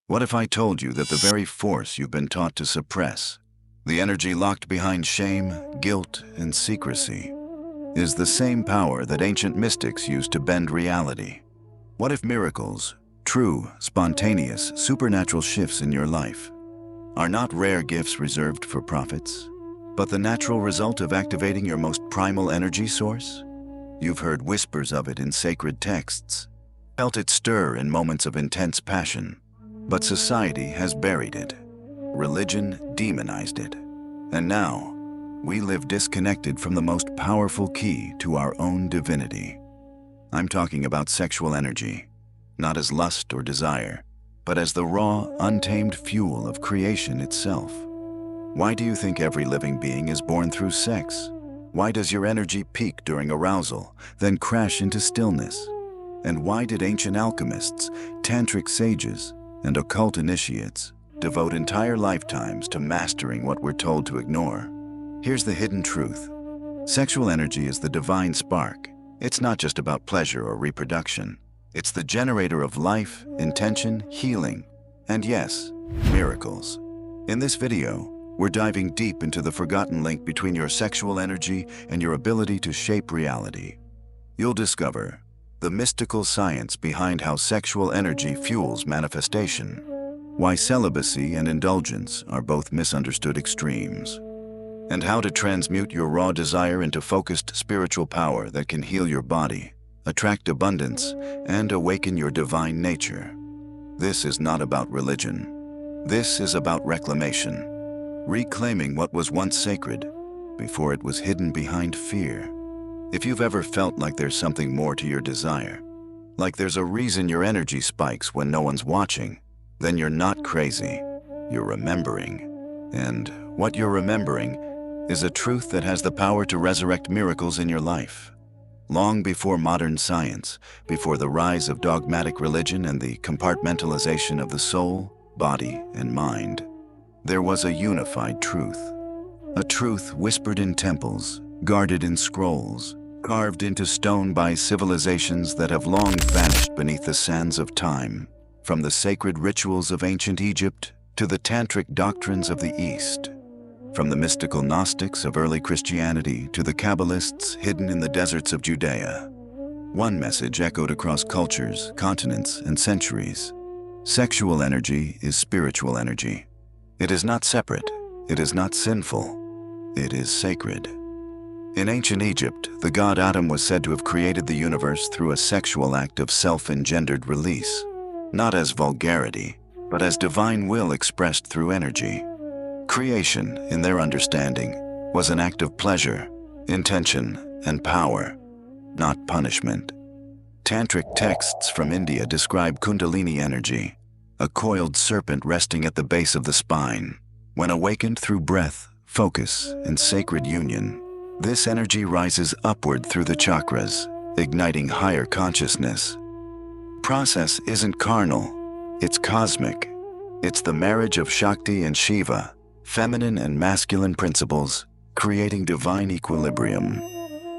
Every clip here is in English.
What if I told you that the very force you've been taught to suppress, the energy locked behind shame, guilt, and secrecy, is the same power that ancient mystics used to bend reality? What if miracles, true, spontaneous, supernatural shifts in your life, are not rare gifts reserved for prophets, but the natural result of activating your most primal energy source? You've heard whispers of it in sacred texts, felt it stir in moments of intense passion, but society has buried it. Religion demonized it. And now, we live disconnected from the most powerful key to our own divinity. I'm talking about sexual energy, not as lust or desire, but as the raw, untamed fuel of creation itself. Why do you think every living being is born through sex? Why does your energy peak during arousal, then crash into stillness? And why did ancient alchemists, tantric sages, and occult initiates devote entire lifetimes to mastering what we're told to ignore? Here's the hidden truth. Sexual energy is the divine spark. It's not just about pleasure or reproduction. It's the generator of life, intention, healing, and yes, miracles. In this video, we're diving deep into the forgotten link between your sexual energy and your ability to shape reality. You'll discover the mystical science behind how sexual energy fuels manifestation, why celibacy and indulgence are both misunderstood extremes, and how to transmute your raw desire into focused spiritual power that can heal your body, attract abundance, and awaken your divine nature. This is not about religion. This is about reclamation. Reclaiming what was once sacred before it was hidden behind fear. If you've ever felt like there's something more to your desire, like there's a reason your energy spikes when no one's watching, then you're not crazy, you're remembering. And what you're remembering is a truth that has the power to resurrect miracles in your life. Long before modern science, before the rise of dogmatic religion and the compartmentalization of the soul, body, and mind, there was a unified truth. A truth whispered in temples, guarded in scrolls, carved into stone by civilizations that have long vanished beneath the sands of time, from the sacred rituals of ancient Egypt to the tantric doctrines of the East, from the mystical Gnostics of early Christianity to the Kabbalists hidden in the deserts of Judea. One message echoed across cultures, continents, and centuries. Sexual energy is spiritual energy. It is not separate, it is not sinful, it is sacred. In ancient Egypt, the god Adam was said to have created the universe through a sexual act of self-engendered release, not as vulgarity, but as divine will expressed through energy. Creation, in their understanding, was an act of pleasure, intention, and power, not punishment. Tantric texts from India describe Kundalini energy, a coiled serpent resting at the base of the spine. When awakened through breath, focus, and sacred union, this energy rises upward through the chakras, igniting higher consciousness. Process isn't carnal, it's cosmic. It's the marriage of Shakti and Shiva, feminine and masculine principles, creating divine equilibrium.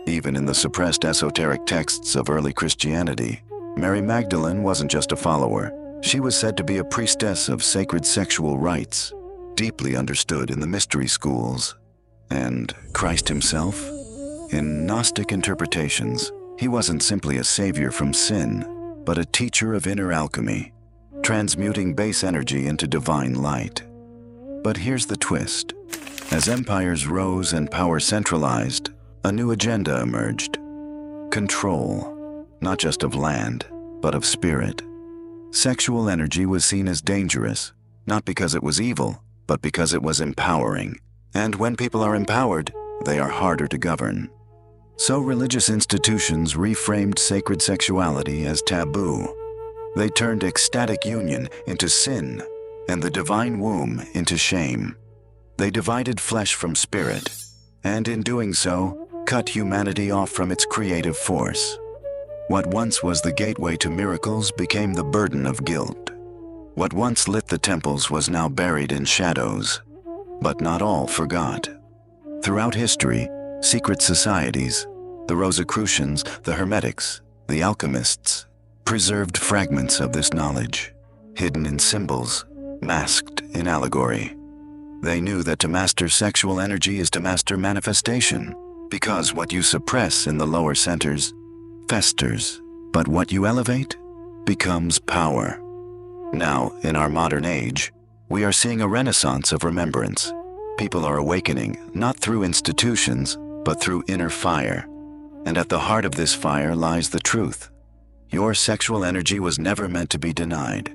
Even in the suppressed esoteric texts of early Christianity, Mary Magdalene wasn't just a follower. She was said to be a priestess of sacred sexual rites, deeply understood in the mystery schools. And Christ himself? In Gnostic interpretations, he wasn't simply a savior from sin, but a teacher of inner alchemy, transmuting base energy into divine light. But here's the twist. As empires rose and power centralized, a new agenda emerged. Control, not just of land, but of spirit. Sexual energy was seen as dangerous, not because it was evil, but because it was empowering. And when people are empowered, they are harder to govern. So religious institutions reframed sacred sexuality as taboo. They turned ecstatic union into sin and the divine womb into shame. They divided flesh from spirit, and in doing so, cut humanity off from its creative force. What once was the gateway to miracles became the burden of guilt. What once lit the temples was now buried in shadows. But not all forgot. Throughout history, secret societies, the Rosicrucians, the Hermetics, the alchemists, preserved fragments of this knowledge, hidden in symbols, masked in allegory. They knew that to master sexual energy is to master manifestation, because what you suppress in the lower centers festers, but what you elevate becomes power. Now, in our modern age, we are seeing a renaissance of remembrance. People are awakening, not through institutions, but through inner fire. And at the heart of this fire lies the truth. Your sexual energy was never meant to be denied.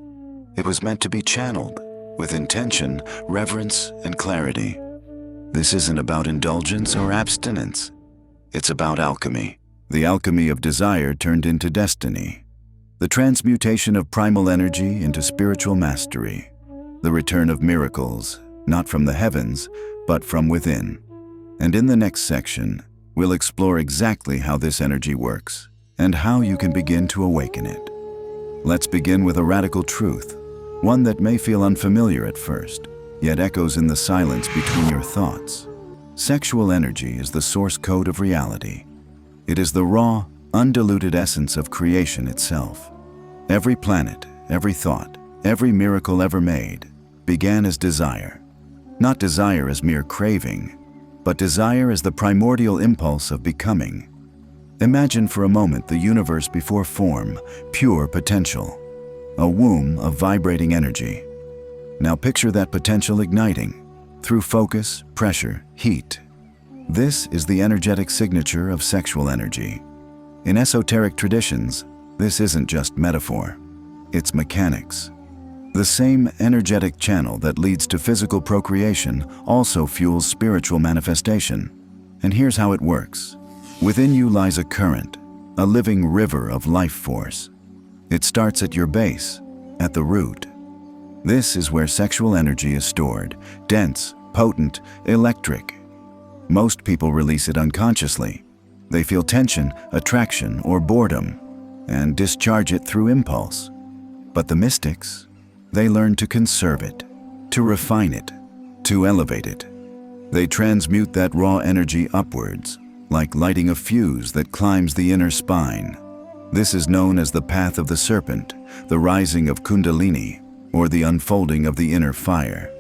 It was meant to be channeled with intention, reverence, and clarity. This isn't about indulgence or abstinence. It's about alchemy. The alchemy of desire turned into destiny. The transmutation of primal energy into spiritual mastery. The return of miracles, not from the heavens, but from within. And in the next section, we'll explore exactly how this energy works and how you can begin to awaken it. Let's begin with a radical truth, one that may feel unfamiliar at first, yet echoes in the silence between your thoughts. Sexual energy is the source code of reality. It is the raw, undiluted essence of creation itself. Every planet, every thought, every miracle ever made began as desire. Not desire as mere craving, but desire as the primordial impulse of becoming. Imagine for a moment the universe before form, pure potential, a womb of vibrating energy. Now picture that potential igniting through focus, pressure, heat. This is the energetic signature of sexual energy. In esoteric traditions, this isn't just metaphor, it's mechanics. The same energetic channel that leads to physical procreation also fuels spiritual manifestation. And here's how it works. Within you lies a current, a living river of life force. It starts at your base, at the root. This is where sexual energy is stored, dense, potent, electric. Most people release it unconsciously. They feel tension, attraction, or boredom, and discharge it through impulse. But the mystics, they learn to conserve it, to refine it, to elevate it. They transmute that raw energy upwards, like lighting a fuse that climbs the inner spine. This is known as the path of the serpent, the rising of Kundalini, or the unfolding of the inner fire.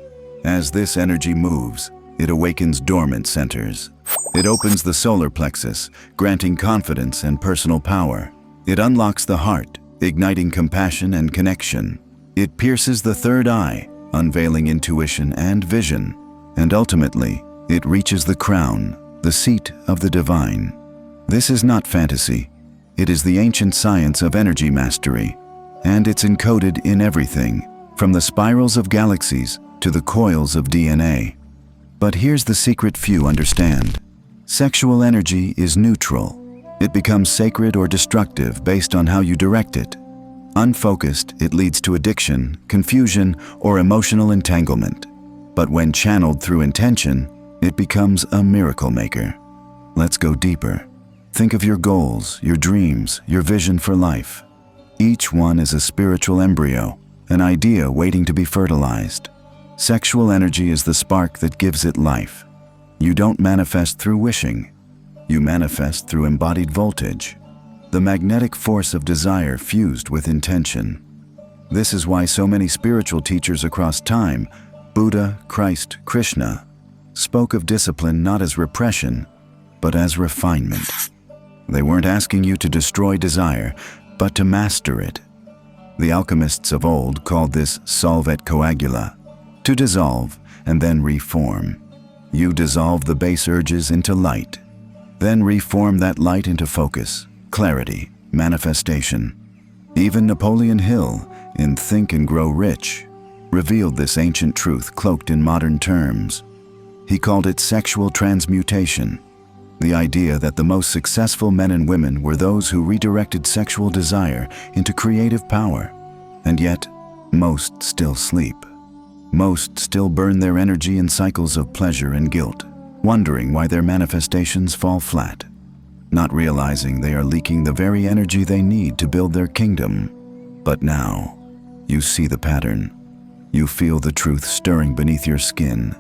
As this energy moves, it awakens dormant centers. It opens the solar plexus, granting confidence and personal power. It unlocks the heart, igniting compassion and connection. It pierces the third eye, unveiling intuition and vision. And ultimately, it reaches the crown, the seat of the divine. This is not fantasy. It is the ancient science of energy mastery, and it's encoded in everything, from the spirals of galaxies to the coils of DNA. But here's the secret few understand. Sexual energy is neutral. It becomes sacred or destructive based on how you direct it. Unfocused, it leads to addiction, confusion, or emotional entanglement. But when channeled through intention, it becomes a miracle maker. Let's go deeper. Think of your goals, your dreams, your vision for life. Each one is a spiritual embryo, an idea waiting to be fertilized. Sexual energy is the spark that gives it life. You don't manifest through wishing. You manifest through embodied voltage, the magnetic force of desire fused with intention. This is why so many spiritual teachers across time, Buddha, Christ, Krishna, spoke of discipline not as repression, but as refinement. They weren't asking you to destroy desire, but to master it. The alchemists of old called this solve et coagula, to dissolve and then reform. You dissolve the base urges into light, then reform that light into focus, clarity, manifestation. Even Napoleon Hill, in Think and Grow Rich, revealed this ancient truth cloaked in modern terms. He called it sexual transmutation, the idea that the most successful men and women were those who redirected sexual desire into creative power. And yet, most still sleep. Most still burn their energy in cycles of pleasure and guilt, wondering why their manifestations fall flat, not realizing they are leaking the very energy they need to build their kingdom. But now, you see the pattern. You feel the truth stirring beneath your skin.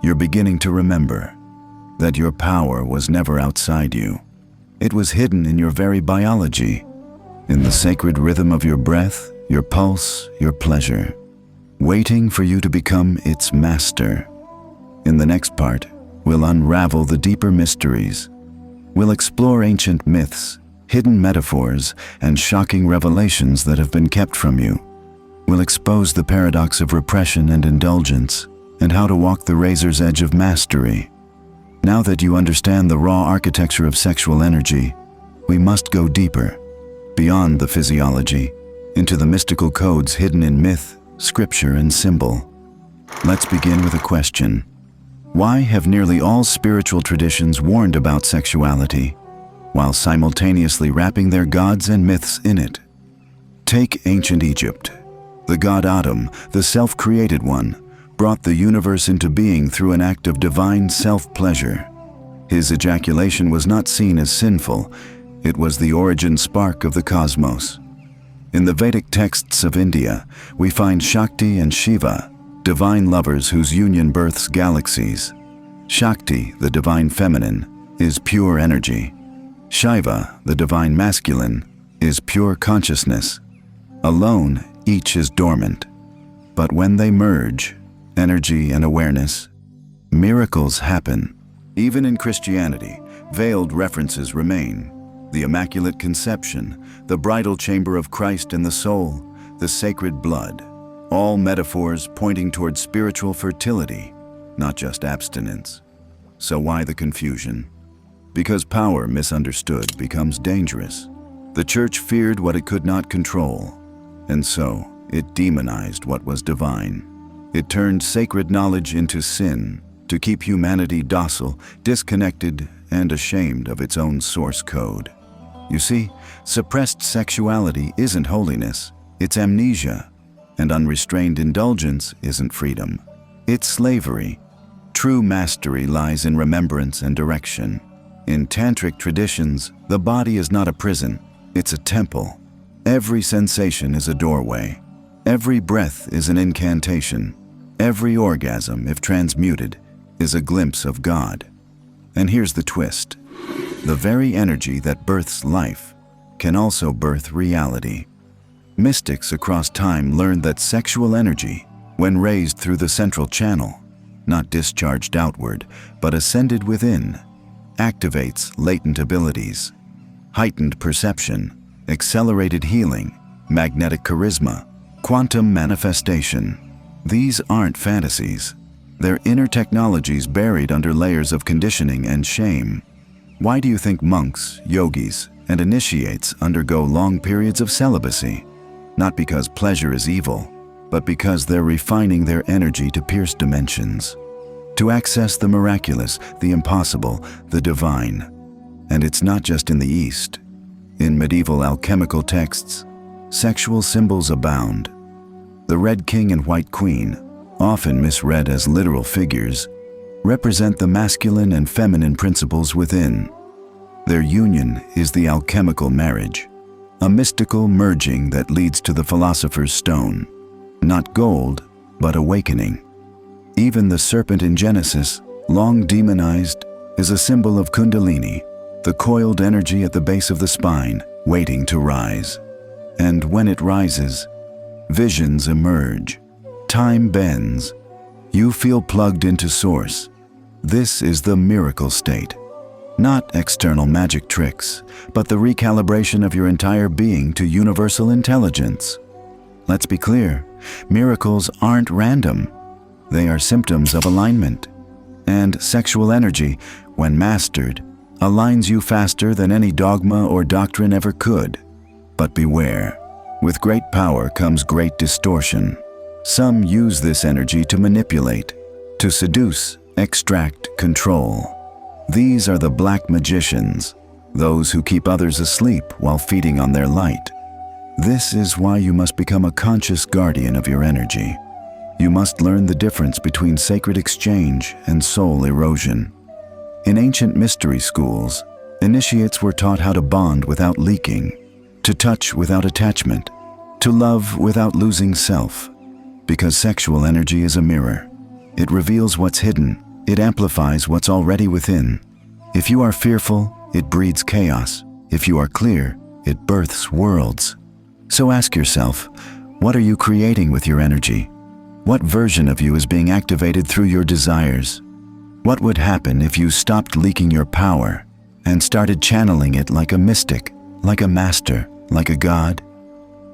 You're beginning to remember that your power was never outside you. It was hidden in your very biology, in the sacred rhythm of your breath, your pulse, your pleasure, waiting for you to become its master. In the next part, we'll unravel the deeper mysteries. We'll explore ancient myths, hidden metaphors, and shocking revelations that have been kept from you. We'll expose the paradox of repression and indulgence, and how to walk the razor's edge of mastery. Now that you understand the raw architecture of sexual energy, we must go deeper, beyond the physiology, into the mystical codes hidden in myth, scripture, and symbol. Let's begin with a question. Why have nearly all spiritual traditions warned about sexuality, while simultaneously wrapping their gods and myths in it? Take ancient Egypt. The god Atum, the self-created one, brought the universe into being through an act of divine self-pleasure. His ejaculation was not seen as sinful. It was the origin spark of the cosmos. In the Vedic texts of India, we find Shakti and Shiva, divine lovers whose union births galaxies. Shakti, the divine feminine, is pure energy. Shiva, the divine masculine, is pure consciousness. Alone, each is dormant. But when they merge, energy and awareness, miracles happen. Even in Christianity, veiled references remain. The Immaculate Conception, the bridal chamber of Christ in the soul, the sacred blood, all metaphors pointing toward spiritual fertility, not just abstinence. So why the confusion? Because power misunderstood becomes dangerous. The Church feared what it could not control, and so it demonized what was divine. It turned sacred knowledge into sin to keep humanity docile, disconnected, and ashamed of its own source code. You see, suppressed sexuality isn't holiness, it's amnesia. And unrestrained indulgence isn't freedom, it's slavery. True mastery lies in remembrance and direction. In tantric traditions, the body is not a prison, it's a temple. Every sensation is a doorway. Every breath is an incantation. Every orgasm, if transmuted, is a glimpse of God. And here's the twist. The very energy that births life can also birth reality. Mystics across time learned that sexual energy, when raised through the central channel, not discharged outward, but ascended within, activates latent abilities, heightened perception, accelerated healing, magnetic charisma, quantum manifestation. These aren't fantasies. They're inner technologies buried under layers of conditioning and shame. Why do you think monks, yogis, and initiates undergo long periods of celibacy? Not because pleasure is evil, but because they're refining their energy to pierce dimensions, to access the miraculous, the impossible, the divine. And it's not just in the East. In medieval alchemical texts, sexual symbols abound. The Red King and White Queen, often misread as literal figures, represent the masculine and feminine principles within. Their union is the alchemical marriage, a mystical merging that leads to the philosopher's stone, not gold, but awakening. Even the serpent in Genesis, long demonized, is a symbol of Kundalini, the coiled energy at the base of the spine, waiting to rise. And when it rises, visions emerge. Time bends. You feel plugged into source. This is the miracle state. Not external magic tricks, but the recalibration of your entire being to universal intelligence. Let's be clear, miracles aren't random. They are symptoms of alignment. And sexual energy, when mastered, aligns you faster than any dogma or doctrine ever could. But beware, with great power comes great distortion. Some use this energy to manipulate, to seduce, extract, control. These are the black magicians, those who keep others asleep while feeding on their light. This is why you must become a conscious guardian of your energy. You must learn the difference between sacred exchange and soul erosion. In ancient mystery schools, initiates were taught how to bond without leaking, to touch without attachment, to love without losing self. Because sexual energy is a mirror. It reveals what's hidden. It amplifies what's already within. If you are fearful, it breeds chaos. If you are clear, it births worlds. So ask yourself, What are you creating with your energy? What version of you is being activated through your desires? What would happen if you stopped leaking your power and started channeling it like a mystic, like a master, like a god?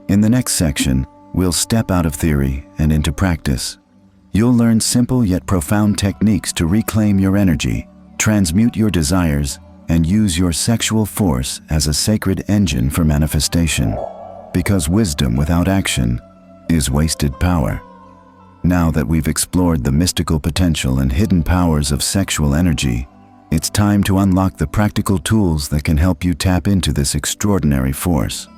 In the next section, we'll step out of theory and into practice. You'll learn simple yet profound techniques to reclaim your energy, transmute your desires, and use your sexual force as a sacred engine for manifestation. Because wisdom without action is wasted power. Now that we've explored the mystical potential and hidden powers of sexual energy, it's time to unlock the practical tools that can help you tap into this extraordinary force.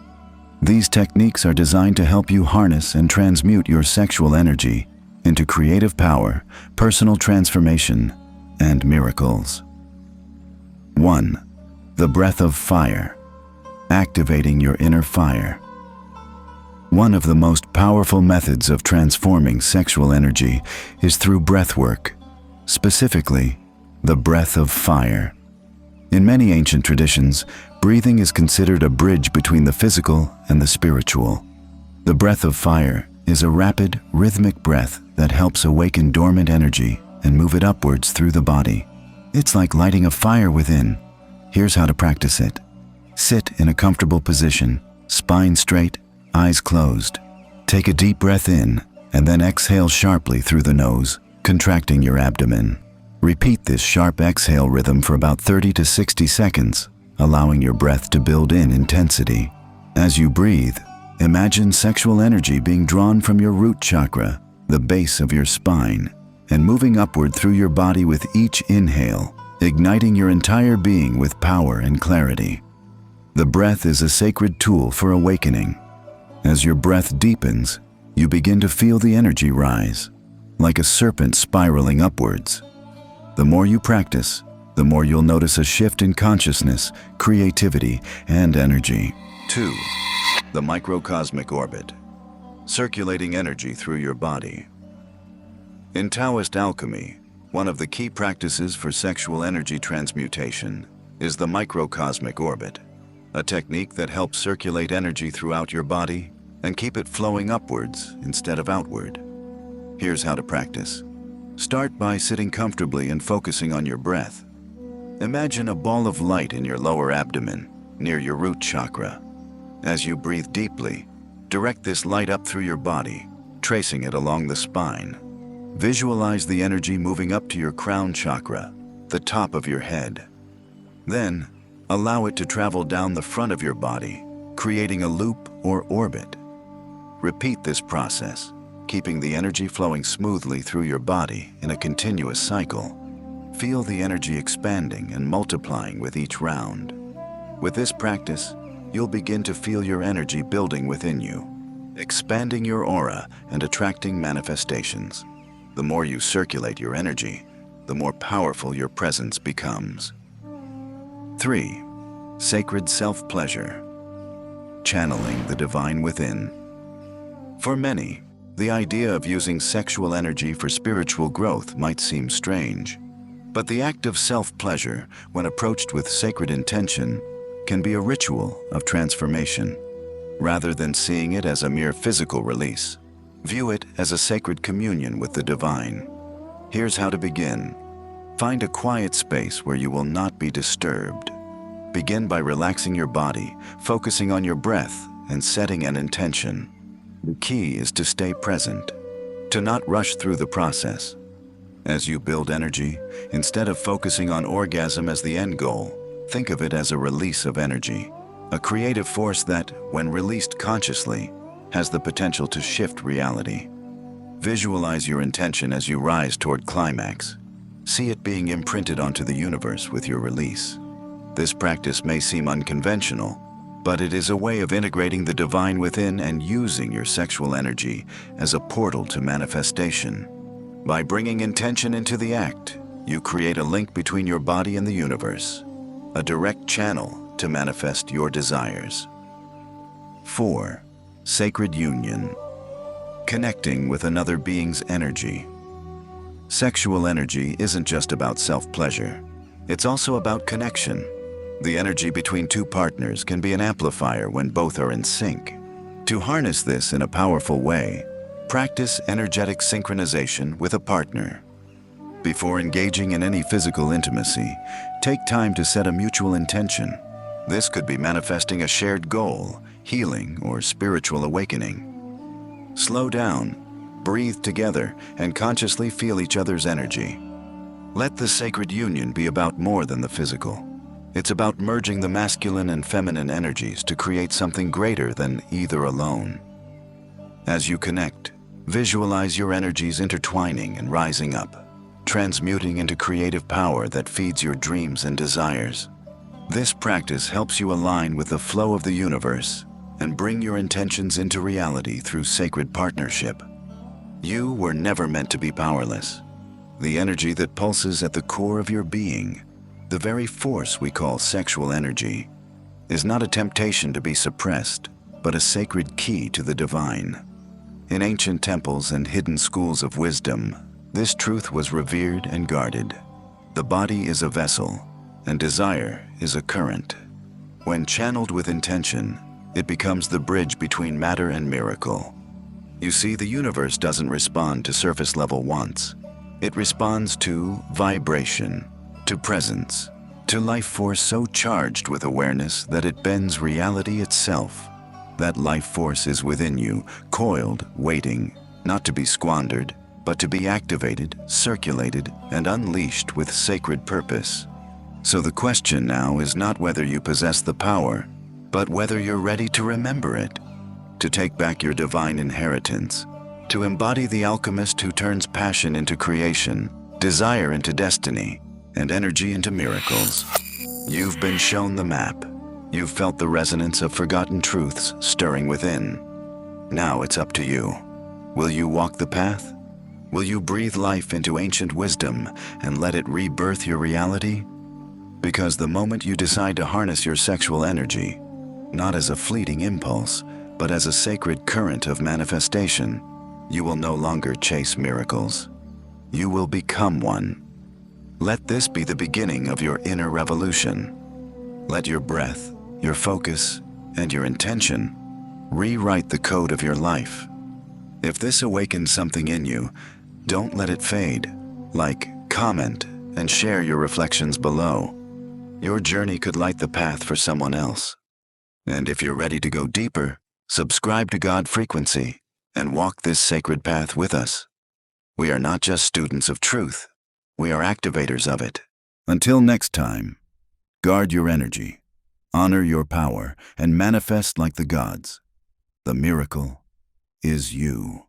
These techniques are designed to help you harness and transmute your sexual energy into creative power, personal transformation, and miracles. 1. The breath of fire. Activating your inner fire. One of the most powerful methods of transforming sexual energy is through breath work, specifically, the breath of fire. In many ancient traditions, breathing is considered a bridge between the physical and the spiritual. The breath of fire is a rapid, rhythmic breath that helps awaken dormant energy and move it upwards through the body. It's like lighting a fire within. Here's how to practice it. Sit in a comfortable position, spine straight, eyes closed. Take a deep breath in and then exhale sharply through the nose, contracting your abdomen. Repeat this sharp exhale rhythm for about 30 to 60 seconds, allowing your breath to build in intensity. As you breathe, imagine sexual energy being drawn from your root chakra, the base of your spine, and moving upward through your body with each inhale, igniting your entire being with power and clarity. The breath is a sacred tool for awakening. As your breath deepens, you begin to feel the energy rise, like a serpent spiraling upwards. The more you practice, the more you'll notice a shift in consciousness, creativity, and energy. 2. The microcosmic orbit. Circulating energy through your body. In Taoist alchemy, one of the key practices for sexual energy transmutation is the microcosmic orbit, a technique that helps circulate energy throughout your body and keep it flowing upwards instead of outward. Here's how to practice. Start by sitting comfortably and focusing on your breath. Imagine a ball of light in your lower abdomen, near your root chakra. As you breathe deeply, direct this light up through your body, tracing it along the spine. Visualize the energy moving up to your crown chakra, the top of your head. Then, allow it to travel down the front of your body, creating a loop or orbit. Repeat this process, keeping the energy flowing smoothly through your body in a continuous cycle. Feel the energy expanding and multiplying with each round. With this practice, you'll begin to feel your energy building within you, expanding your aura and attracting manifestations. The more you circulate your energy, the more powerful your presence becomes. 3. Sacred self-pleasure. Channeling the divine within. For many, the idea of using sexual energy for spiritual growth might seem strange. But the act of self-pleasure, when approached with sacred intention, can be a ritual of transformation. Rather than seeing it as a mere physical release, view it as a sacred communion with the divine. Here's how to begin. Find a quiet space where you will not be disturbed. Begin by relaxing your body, focusing on your breath, and setting an intention. The key is to stay present, to not rush through the process. As you build energy, instead of focusing on orgasm as the end goal, think of it as a release of energy, a creative force that, when released consciously, has the potential to shift reality. Visualize your intention as you rise toward climax. See it being imprinted onto the universe with your release. This practice may seem unconventional, but it is a way of integrating the divine within and using your sexual energy as a portal to manifestation. By bringing intention into the act, you create a link between your body and the universe, a direct channel to manifest your desires. 4. Sacred union. Connecting with another being's energy. Sexual energy isn't just about self-pleasure. It's also about connection. The energy between two partners can be an amplifier when both are in sync. To harness this in a powerful way, practice energetic synchronization with a partner. Before engaging in any physical intimacy, take time to set a mutual intention. This could be manifesting a shared goal, healing, or spiritual awakening. Slow down, breathe together, and consciously feel each other's energy. Let the sacred union be about more than the physical. It's about merging the masculine and feminine energies to create something greater than either alone. As you connect, visualize your energies intertwining and rising up, transmuting into creative power that feeds your dreams and desires. This practice helps you align with the flow of the universe and bring your intentions into reality through sacred partnership. You were never meant to be powerless. The energy that pulses at the core of your being, the very force we call sexual energy, is not a temptation to be suppressed, but a sacred key to the divine. In ancient temples and hidden schools of wisdom, this truth was revered and guarded. The body is a vessel, and desire is a current. When channeled with intention, it becomes the bridge between matter and miracle. You see, the universe doesn't respond to surface-level wants. It responds to vibration, to presence, to life force so charged with awareness that it bends reality itself. That life force is within you, coiled, waiting, not to be squandered, but to be activated, circulated, and unleashed with sacred purpose. So the question now is not whether you possess the power, but whether you're ready to remember it, to take back your divine inheritance, to embody the alchemist who turns passion into creation, desire into destiny, and energy into miracles. You've been shown the map. You've felt the resonance of forgotten truths stirring within. Now it's up to you. Will you walk the path? Will you breathe life into ancient wisdom and let it rebirth your reality? Because the moment you decide to harness your sexual energy, not as a fleeting impulse, but as a sacred current of manifestation, you will no longer chase miracles. You will become one. Let this be the beginning of your inner revolution. Let your breath, your focus, and your intention rewrite the code of your life. If this awakens something in you, don't let it fade. Like, comment, and share your reflections below. Your journey could light the path for someone else. And if you're ready to go deeper, subscribe to God Frequency and walk this sacred path with us. We are not just students of truth, we are activators of it. Until next time, guard your energy, honor your power, and manifest like the gods. The miracle is you.